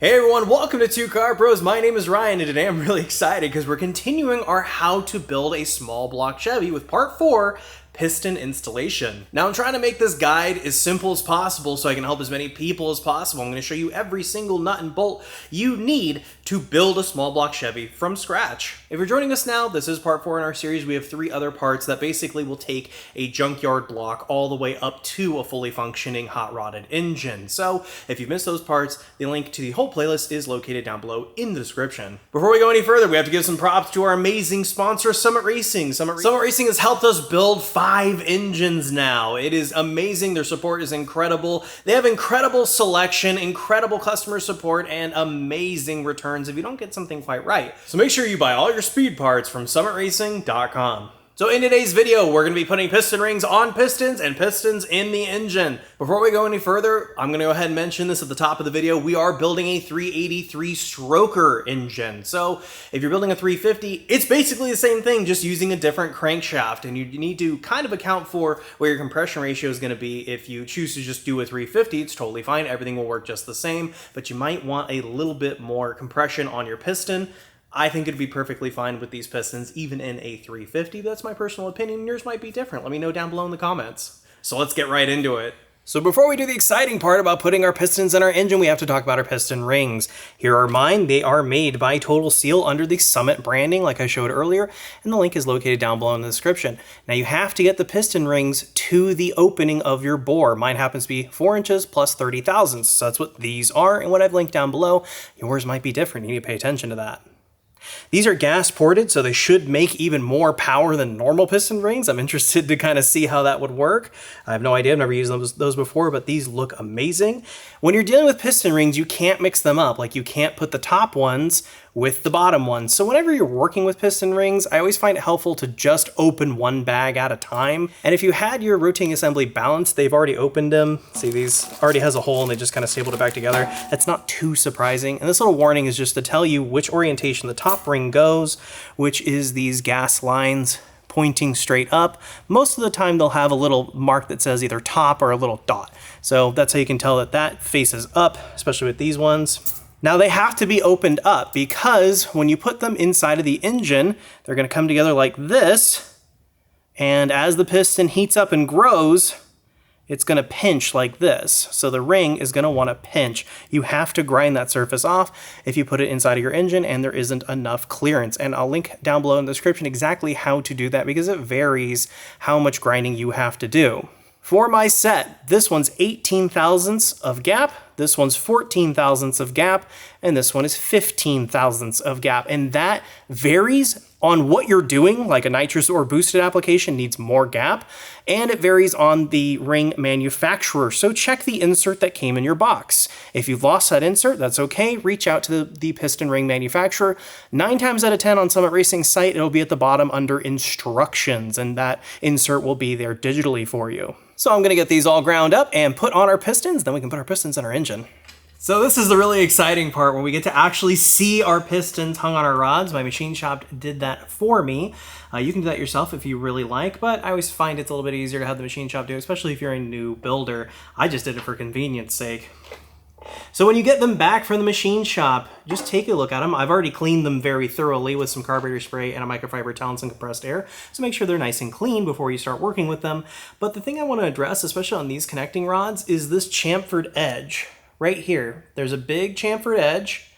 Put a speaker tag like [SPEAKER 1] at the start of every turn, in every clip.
[SPEAKER 1] Hey everyone, welcome to Two Car Pros. My name is Ryan and today I'm really excited because we're continuing our how to build a small block Chevy with part 4, piston installation. Now I'm trying to make this guide as simple as possible so I can help as many people as possible. I'm going to show you every single nut and bolt you need to build a small block Chevy from scratch. If you're joining us now, this is part 4 in our series. We have 3 other parts that basically will take a junkyard block all the way up to a fully functioning hot rodded engine. So if you've missed those parts, the link to the whole playlist is located down below in the description. Before we go any further, we have to give some props to our amazing sponsor, Summit Racing. Summit Racing has helped us build 5 engines now. It is amazing. Their support is incredible. They have incredible selection, incredible customer support, and amazing returns if you don't get something quite right. So make sure you buy all your speed parts from summitracing.com. So in today's video, we're going to be putting piston rings on pistons and pistons in the engine. Before we go any further, I'm going to go ahead and mention this at the top of the video. We are building a 383 stroker engine. So if you're building a 350, it's basically the same thing, just using a different crankshaft. And you need to kind of account for what your compression ratio is going to be. If you choose to just do a 350, it's totally fine. Everything will work just the same, but you might want a little bit more compression on your piston. I think it'd be perfectly fine with these pistons, even in a 350. That's my personal opinion. Yours might be different. Let me know down below in the comments. So let's get right into it. So before we do the exciting part about putting our pistons in our engine, we have to talk about our piston rings. Here are mine. They are made by Total Seal under the Summit branding, like I showed earlier, and the link is located down below in the description. Now you have to get the piston rings to the opening of your bore. Mine happens to be 4 inches plus 30 thousandths. So that's what these are, and what I've linked down below. Yours might be different. You need to pay attention to that. These are gas ported, so they should make even more power than normal piston rings. I'm interested to kind of see how that would work. I have no idea, I've never used those before, but these look amazing. When you're dealing with piston rings, you can't mix them up. Like you can't put the top ones with the bottom ones. So whenever you're working with piston rings, I always find it helpful to just open one bag at a time. And if you had your rotating assembly balanced, they've already opened them. See, these already has a hole and they just kind of stapled it back together. That's not too surprising. And this little warning is just to tell you which orientation the top ring goes, which is these gas lines pointing straight up. Most of the time they'll have a little mark that says either top or a little dot. So that's how you can tell that that faces up, especially with these ones. Now they have to be opened up because when you put them inside of the engine, they're going to come together like this. And as the piston heats up and grows, it's going to pinch like this. So the ring is going to want to pinch. You have to grind that surface off if you put it inside of your engine and there isn't enough clearance. And I'll link down below in the description exactly how to do that because it varies how much grinding you have to do. For my set, this one's 18 thousandths of gap, this one's 14 thousandths of gap, and this one is 15 thousandths of gap. And that varies on what you're doing, like a nitrous or boosted application needs more gap, and it varies on the ring manufacturer. So check the insert that came in your box. If you've lost that insert, that's okay. Reach out to the piston ring manufacturer. 9 times out of 10 on Summit Racing's site, it'll be at the bottom under instructions, and that insert will be there digitally for you. So I'm gonna get these all ground up and put on our pistons, then we can put our pistons in our engine. So this is the really exciting part when we get to actually see our pistons hung on our rods. My machine shop did that for me. You can do that yourself if you really like, but I always find it's a little bit easier to have the machine shop do it, especially if you're a new builder. I just did it for convenience sake. So when you get them back from the machine shop, just take a look at them. I've already cleaned them very thoroughly with some carburetor spray and a microfiber towel and some compressed air. So make sure they're nice and clean before you start working with them. But the thing I want to address, especially on these connecting rods, is this chamfered edge. Right here, there's a big chamfered edge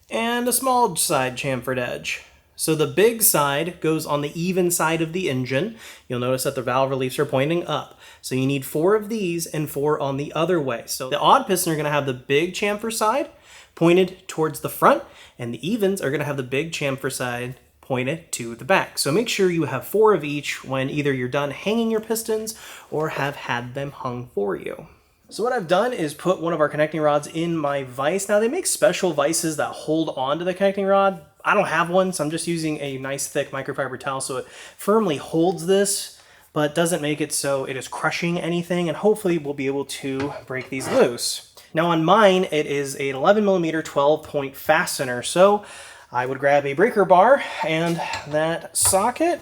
[SPEAKER 1] and a small side chamfered edge. So the big side goes on the even side of the engine. You'll notice that the valve reliefs are pointing up. So you need 4 of these and 4 on the other way. So the odd piston are going to have the big chamfer side pointed towards the front, and the evens are going to have the big chamfer side pointed to the back. So make sure you have 4 of each when either you're done hanging your pistons or have had them hung for you. So what I've done is put one of our connecting rods in my vise. Now they make special vices that hold on to the connecting rod. I don't have one, so I'm just using a nice thick microfiber towel so it firmly holds this, but doesn't make it so it is crushing anything, and hopefully we'll be able to break these loose. Now on mine, it is an 11mm 12-point fastener, so I would grab a breaker bar and that socket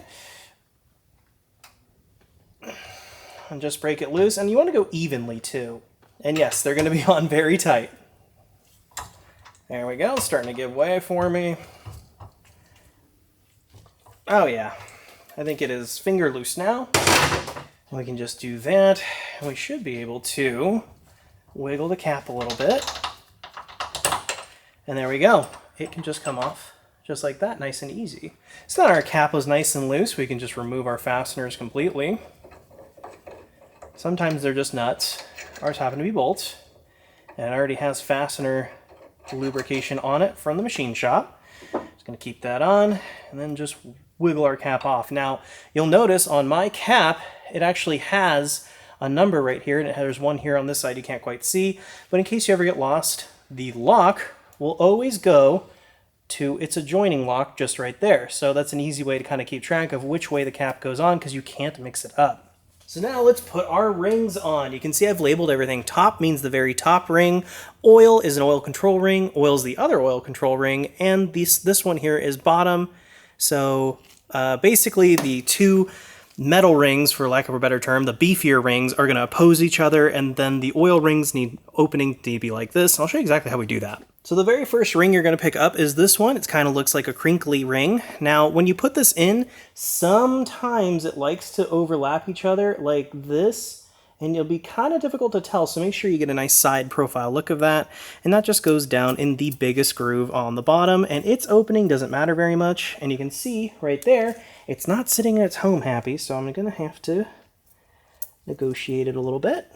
[SPEAKER 1] and just break it loose. And you want to go evenly too. And yes, they're going to be on very tight. There we go, starting to give way for me. Oh yeah, I think it is finger loose now. We can just do that, and we should be able to wiggle the cap a little bit. And there we go. It can just come off just like that, nice and easy. So now our cap was nice and loose, we can just remove our fasteners completely. Sometimes they're just nuts. Ours happen to be bolts, and it already has fastener lubrication on it from the machine shop. Just gonna keep that on, and then just wiggle our cap off. Now, you'll notice on my cap, it actually has a number right here, and there's one here on this side you can't quite see, but in case you ever get lost, the lock will always go to its adjoining lock just right there. So that's an easy way to kind of keep track of which way the cap goes on, because you can't mix it up. So now let's put our rings on. You can see I've labeled everything. Top means the very top ring. Oil is an oil control ring. Oil is the other oil control ring. And this one here is bottom. So basically the two metal rings, for lack of a better term, the beefier rings are going to oppose each other, and then the oil rings need opening to be like this. I'll show you exactly how we do that. So the very first ring you're going to pick up is this one. It kind of looks like a crinkly ring. Now, when you put this in, sometimes it likes to overlap each other like this, and it'll be kind of difficult to tell, so make sure you get a nice side profile look of that. And that just goes down in the biggest groove on the bottom, and its opening doesn't matter very much. And you can see right there, it's not sitting in its home happy, so I'm going to have to negotiate it a little bit.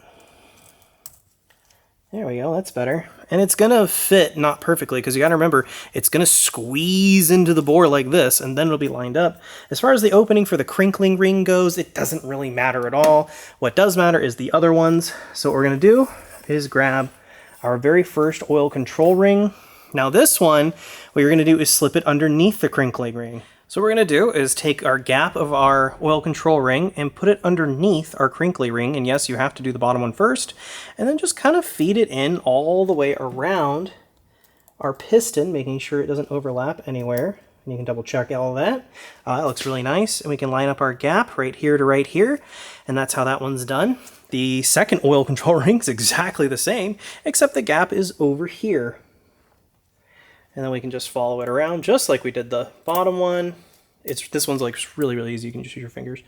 [SPEAKER 1] There we go, that's better. And it's going to fit not perfectly, because you got to remember, it's going to squeeze into the bore like this, and then it'll be lined up. As far as the opening for the crinkling ring goes, it doesn't really matter at all. What does matter is the other ones. So what we're going to do is grab our very first oil control ring. Now this one, what you're going to do is slip it underneath the crinkling ring. So what we're going to do is take our gap of our oil control ring and put it underneath our crinkly ring. And yes, you have to do the bottom one first. And then just kind of feed it in all the way around our piston, making sure it doesn't overlap anywhere. And you can double check all of that. That looks really nice. And we can line up our gap right here to right here. And that's how that one's done. The second oil control ring is exactly the same, except the gap is over here. And then we can just follow it around just like we did the bottom one. This one's like really, really easy. You can just use your fingers.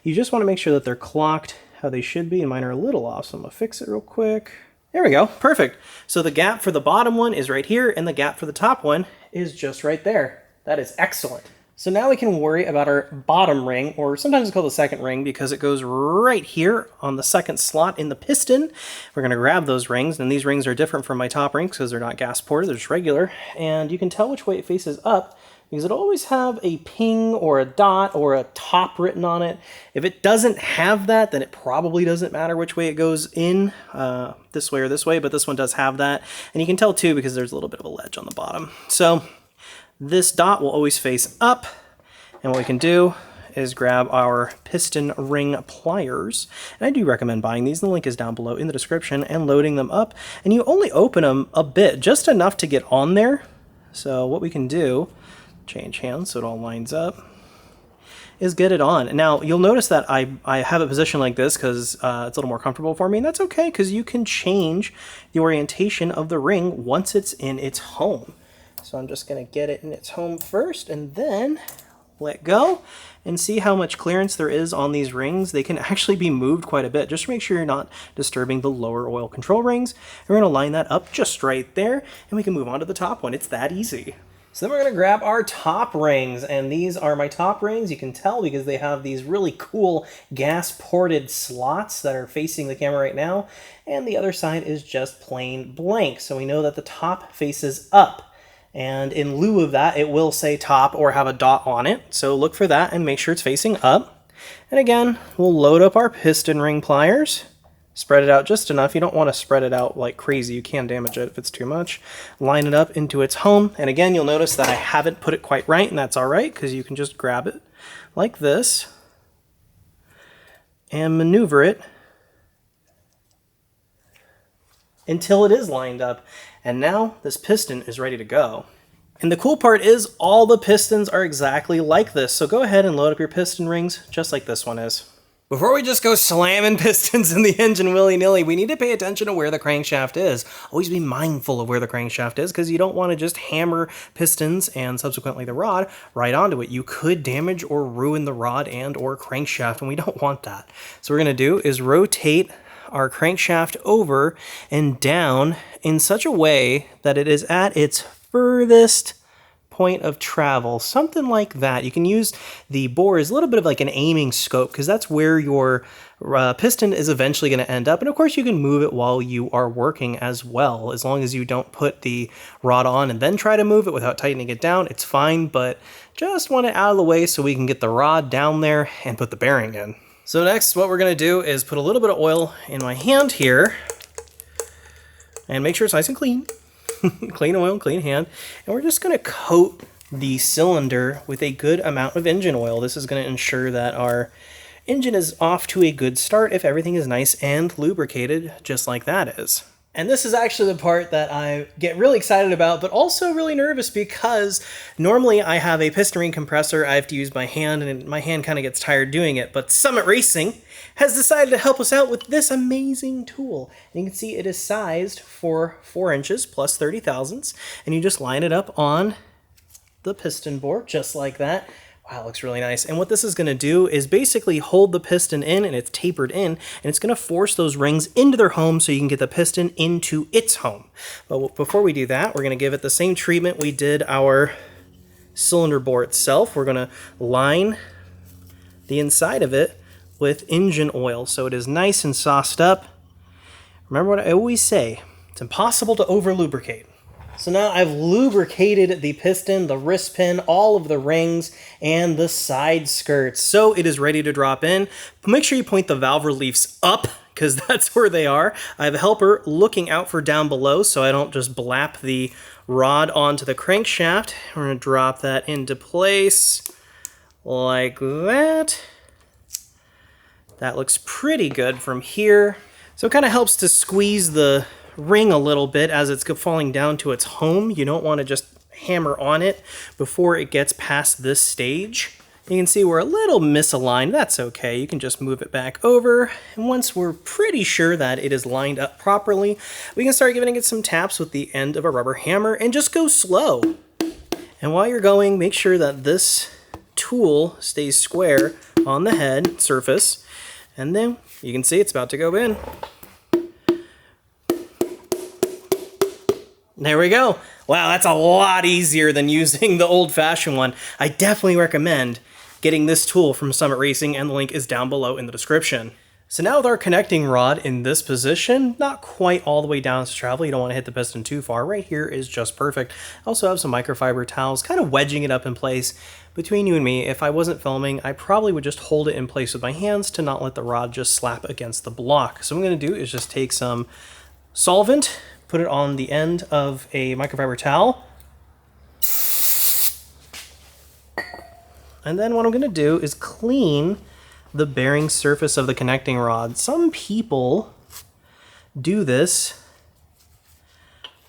[SPEAKER 1] You just want to make sure that they're clocked how they should be, and mine are a little off, so I'm going to fix it real quick. There we go. Perfect. So the gap for the bottom one is right here, and the gap for the top one is just right there. That is excellent. So now we can worry about our bottom ring, or sometimes it's called the second ring because it goes right here on the second slot in the piston. We're going to grab those rings, and these rings are different from my top rings because they're not gas ported, they're just regular. And you can tell which way it faces up because it'll always have a ping or a dot or a top written on it. If it doesn't have that, then it probably doesn't matter which way it goes in, this way or this way, but this one does have that. And you can tell too because there's a little bit of a ledge on the bottom. So this dot will always face up, and what we can do is grab our piston ring pliers. And I do recommend buying these. The link is down below in the description, and loading them up. And you only open them a bit, just enough to get on there. So what we can do, change hands so it all lines up, is get it on. Now you'll notice that I have a position like this because it's a little more comfortable for me, and that's okay because you can change the orientation of the ring once it's in its home. So I'm just going to get it in its home first and then let go and see how much clearance there is on these rings. They can actually be moved quite a bit just to make sure you're not disturbing the lower oil control rings. And we're going to line that up just right there, and we can move on to the top one. It's that easy. So then we're going to grab our top rings, and these are my top rings. You can tell because they have these really cool gas-ported slots that are facing the camera right now, and the other side is just plain blank. So we know that the top faces up. And in lieu of that, it will say top or have a dot on it. So look for that and make sure it's facing up. And again, we'll load up our piston ring pliers. Spread it out just enough. You don't want to spread it out like crazy. You can damage it if it's too much. Line it up into its home. And again, you'll notice that I haven't put it quite right, and that's all right because you can just grab it like this and maneuver it until it is lined up. And now this piston is ready to go. And the cool part is all the pistons are exactly like this. So go ahead and load up your piston rings just like this one is. Before we just go slamming pistons in the engine willy-nilly, we need to pay attention to where the crankshaft is. Always be mindful of where the crankshaft is because you don't want to just hammer pistons and subsequently the rod right onto it. You could damage or ruin the rod and or crankshaft, and we don't want that. So what we're going to do is rotate our crankshaft over and down in such a way that it is at its furthest point of travel, something like that. You can use the bore as a little bit of like an aiming scope because that's where your piston is eventually going to end up. And of course you can move it while you are working as well. As long as you don't put the rod on and then try to move it without tightening it down, it's fine, but just want it out of the way so we can get the rod down there and put the bearing in. So next what we're going to do is put a little bit of oil in my hand here and make sure it's nice and clean. Clean oil, clean hand, and we're just going to coat the cylinder with a good amount of engine oil. This is going to ensure that our engine is off to a good start if everything is nice and lubricated, just like that is. And this is actually the part that I get really excited about, but also really nervous because normally I have a piston ring compressor. I have to use my hand, and my hand kind of gets tired doing it. But Summit Racing has decided to help us out with this amazing tool. And you can see it is sized for 4 inches plus 30 thousandths, and you just line it up on the piston bore just like that. Wow, it looks really nice. And what this is going to do is basically hold the piston in, and it's tapered in, and it's going to force those rings into their home so you can get the piston into its home. But before we do that, we're going to give it the same treatment we did our cylinder bore itself. We're going to line the inside of it with engine oil so it is nice and sauced up. Remember what I always say, it's impossible to over lubricate. So now I've lubricated the piston, the wrist pin, all of the rings, and the side skirts. So it is ready to drop in. But make sure you point the valve reliefs up because that's where they are. I have a helper looking out for down below so I don't just blap the rod onto the crankshaft. We're going to drop that into place like that. That looks pretty good from here. So it kind of helps to squeeze the ring a little bit as it's falling down to its home. You don't want to just hammer on it before it gets past this stage. You can see we're a little misaligned. That's okay. You can just move it back over. And once we're pretty sure that it is lined up properly, we can start giving it some taps with the end of a rubber hammer and just go slow. And while you're going, make sure that this tool stays square on the head surface. And then you can see it's about to go in. There we go. Wow, that's a lot easier than using the old-fashioned one. I definitely recommend getting this tool from Summit Racing, and the link is down below in the description. So now with our connecting rod in this position, not quite all the way down to travel, you don't want to hit the piston too far. Right here is just perfect. I also have some microfiber towels, kind of wedging it up in place. Between you and me, if I wasn't filming, I probably would just hold it in place with my hands to not let the rod just slap against the block. So what I'm going to do is just take some solvent, put it on the end of a microfiber towel. And then what I'm going to do is clean the bearing surface of the connecting rod. Some people do this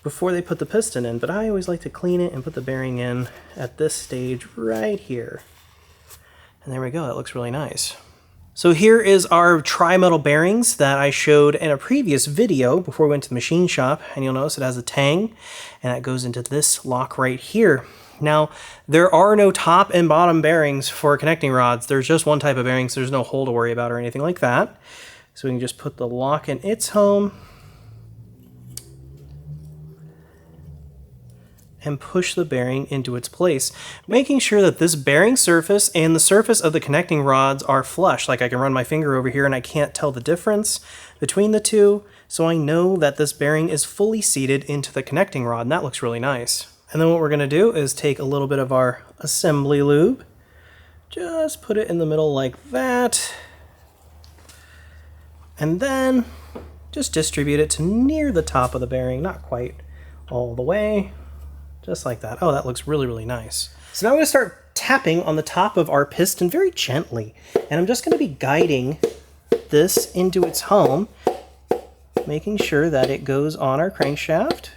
[SPEAKER 1] before they put the piston in, but I always like to clean it and put the bearing in at this stage right here. And there we go, that looks really nice. So here is our tri-metal bearings that I showed in a previous video before we went to the machine shop, and you'll notice it has a tang, and that goes into this lock right here. Now, there are no top and bottom bearings for connecting rods. There's just one type of bearings. There's no hole to worry about or anything like that. So we can just put the lock in its home and push the bearing into its place, making sure that this bearing surface and the surface of the connecting rods are flush. Like I can run my finger over here and I can't tell the difference between the two, so I know that this bearing is fully seated into the connecting rod, and that looks really nice. And then what we're going to do is take a little bit of our assembly lube, just put it in the middle like that, and then just distribute it to near the top of the bearing, not quite all the way, just like that. Oh, that looks really, really nice. So now I'm going to start tapping on the top of our piston very gently, and I'm just going to be guiding this into its home, making sure that it goes on our crankshaft.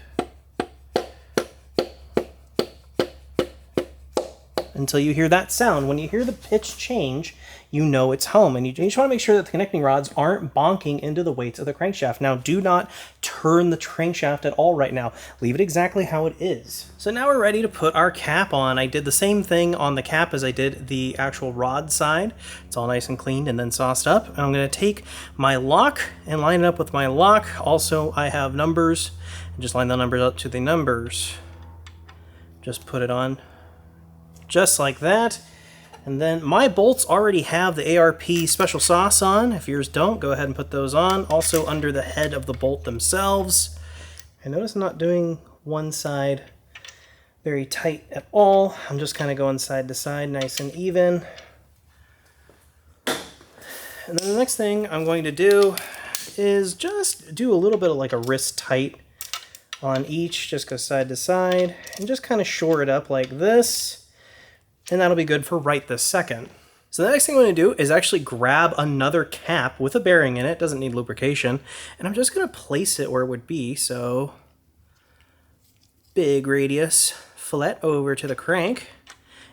[SPEAKER 1] until you hear that sound. When you hear the pitch change, you know it's home. And you just want to make sure that the connecting rods aren't bonking into the weights of the crankshaft. Now, do not turn the crankshaft at all right now. Leave it exactly how it is. So now we're ready to put our cap on. I did the same thing on the cap as I did the actual rod side. It's all nice and cleaned and then sauced up. And I'm going to take my lock and line it up with my lock. Also, I have numbers. Just line the numbers up to the numbers. Just put it on just like that. And then my bolts already have the ARP special sauce on. If yours don't, go ahead and put those on. Also under the head of the bolt themselves. And notice I'm not doing one side very tight at all. I'm just kind of going side to side, nice and even. And then the next thing I'm going to do is just do a little bit of like a wrist tight on each. Just go side to side and just kind of shore it up like this. And that'll be good for right this second. So the next thing I'm going to do is actually grab another cap with a bearing in it. It doesn't need lubrication. And I'm just going to place it where it would be. So big radius fillet over to the crank.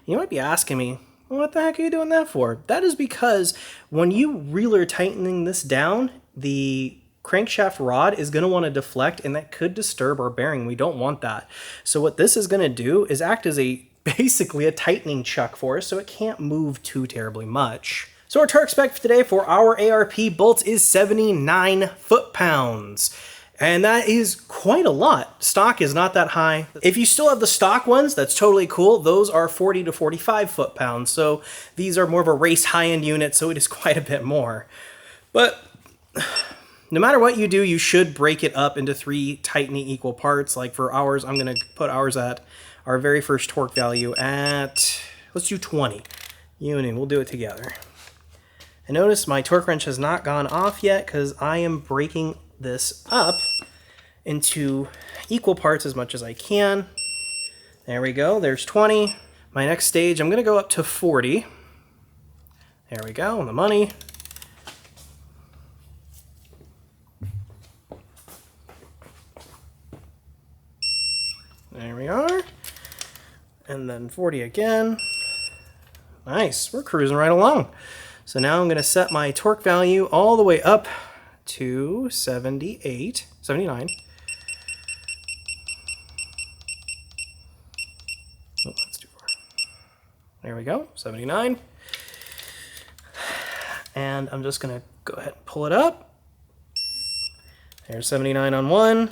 [SPEAKER 1] You might be asking me, what the heck are you doing that for? That is because when you really are tightening this down, the crankshaft rod is going to want to deflect, and that could disturb our bearing. We don't want that. So what this is going to do is act as basically a tightening chuck for us, so it can't move too terribly much. So our torque spec for today for our ARP bolts is 79 foot-pounds. And that is quite a lot. Stock is not that high. If you still have the stock ones, that's totally cool. Those are 40 to 45 foot-pounds. So these are more of a race high-end unit, so it is quite a bit more. But no matter what you do, you should break it up into 3 tightening equal parts. Like for ours, I'm going to put ours at our very first torque value at, let's do 20. We'll do it together. And notice my torque wrench has not gone off yet because I am breaking this up into equal parts as much as I can. There we go, there's 20. My next stage, I'm gonna go up to 40. There we go, on the money. There we are. And then 40 again. Nice, we're cruising right along. So now I'm gonna set my torque value all the way up to 78, 79. Oh, that's too far. There we go, 79. And I'm just gonna go ahead and pull it up. There's 79 on one.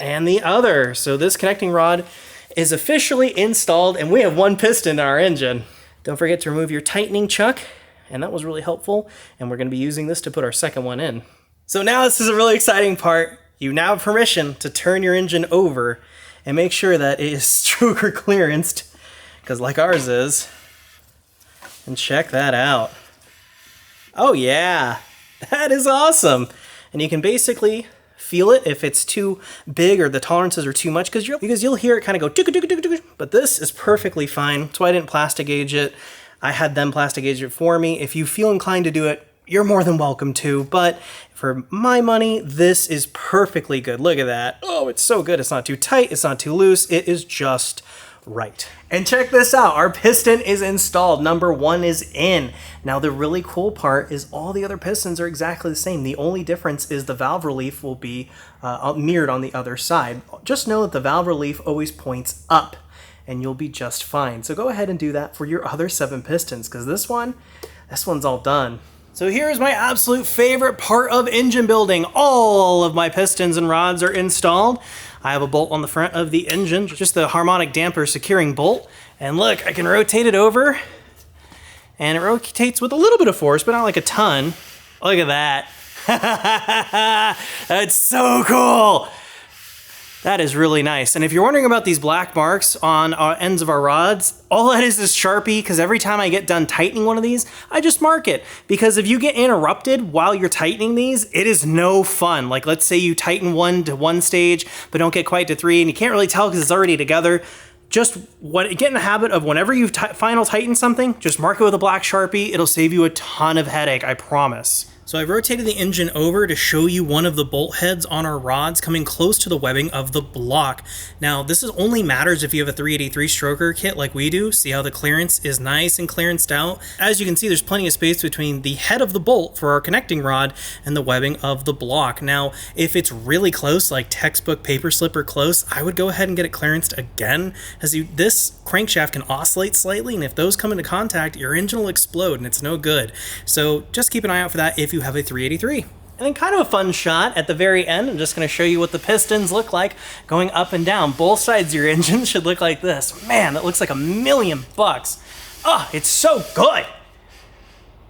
[SPEAKER 1] And the other. So this connecting rod is officially installed, and we have one piston in our engine. Don't forget to remove your tightening chuck, and that was really helpful, and we're going to be using this to put our second one in. So now this is a really exciting part. You now have permission to turn your engine over and make sure that it is stroker clearanced, because like ours is. And check that out. Oh yeah, that is awesome. And you can basically feel it if it's too big or the tolerances are too much, because you'll hear it kind of go, but this is perfectly fine. That's why I didn't plastic gauge it. I had them plastic gauge it for me. If you feel inclined to do it, you're more than welcome to, but for my money, this is perfectly good. Look at that. Oh, it's so good. It's not too tight. It's not too loose. It is just right. And check this out. Our piston is installed. Number 1 is in. Now, the really cool part is all the other pistons are exactly the same. The only difference is the valve relief will be mirrored on the other side. Just know that the valve relief always points up, and you'll be just fine. So go ahead and do that for your other 7 pistons, because this one's all done. So here's my absolute favorite part of engine building. All of my pistons and rods are installed. I have a bolt on the front of the engine, just the harmonic damper securing bolt. And look, I can rotate it over, and it rotates with a little bit of force, but not like a ton. Look at that. That's so cool. That is really nice. And if you're wondering about these black marks on our ends of our rods, all that is Sharpie, because every time I get done tightening one of these, I just mark it. Because if you get interrupted while you're tightening these, it is no fun. Like let's say you tighten 1 to 1 stage, but don't get quite to 3, and you can't really tell because it's already together. Just get in the habit of whenever you final tighten something, just mark it with a black Sharpie. It'll save you a ton of headache, I promise. So I've rotated the engine over to show you one of the bolt heads on our rods coming close to the webbing of the block. Now this only matters if you have a 383 stroker kit like we do. See how the clearance is nice and clearanced out? As you can see, there's plenty of space between the head of the bolt for our connecting rod and the webbing of the block. Now if it's really close, like textbook paper slipper close, I would go ahead and get it clearanced again, as this crankshaft can oscillate slightly, and if those come into contact, your engine will explode and it's no good. So just keep an eye out for that if you have a 383. And then kind of a fun shot at the very end. I'm just going to show you what the pistons look like going up and down. Both sides of your engine should look like this. Man, that looks like $1,000,000. Oh, it's so good.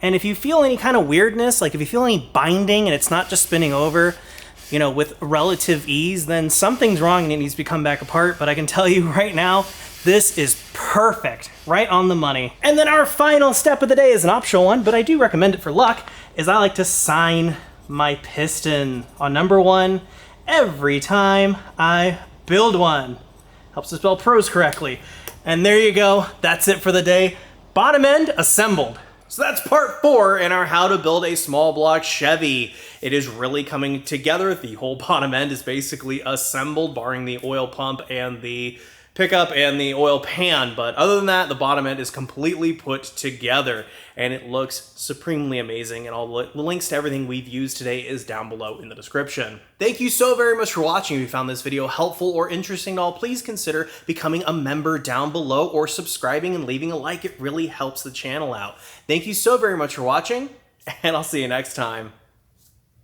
[SPEAKER 1] And if you feel any kind of weirdness, like if you feel any binding and it's not just spinning over, you know, with relative ease, then something's wrong and it needs to come back apart. But I can tell you right now, this is perfect, right on the money. And then our final step of the day is an optional one, but I do recommend it for luck, is I like to sign my piston on number 1 every time I build one. Helps to spell pros correctly. And there you go, that's it for the day. Bottom end assembled. So that's part 4 in our how to build a small block Chevy. It is really coming together. The whole bottom end is basically assembled, barring the oil pump and the pickup and the oil pan, but other than that, the bottom end is completely put together and it looks supremely amazing, and all the links to everything we've used today is down below in the description. Thank you so very much for watching. If you found this video helpful or interesting at all, please consider becoming a member down below or subscribing and leaving a like. It really helps the channel out. Thank you so very much for watching, and I'll see you next time.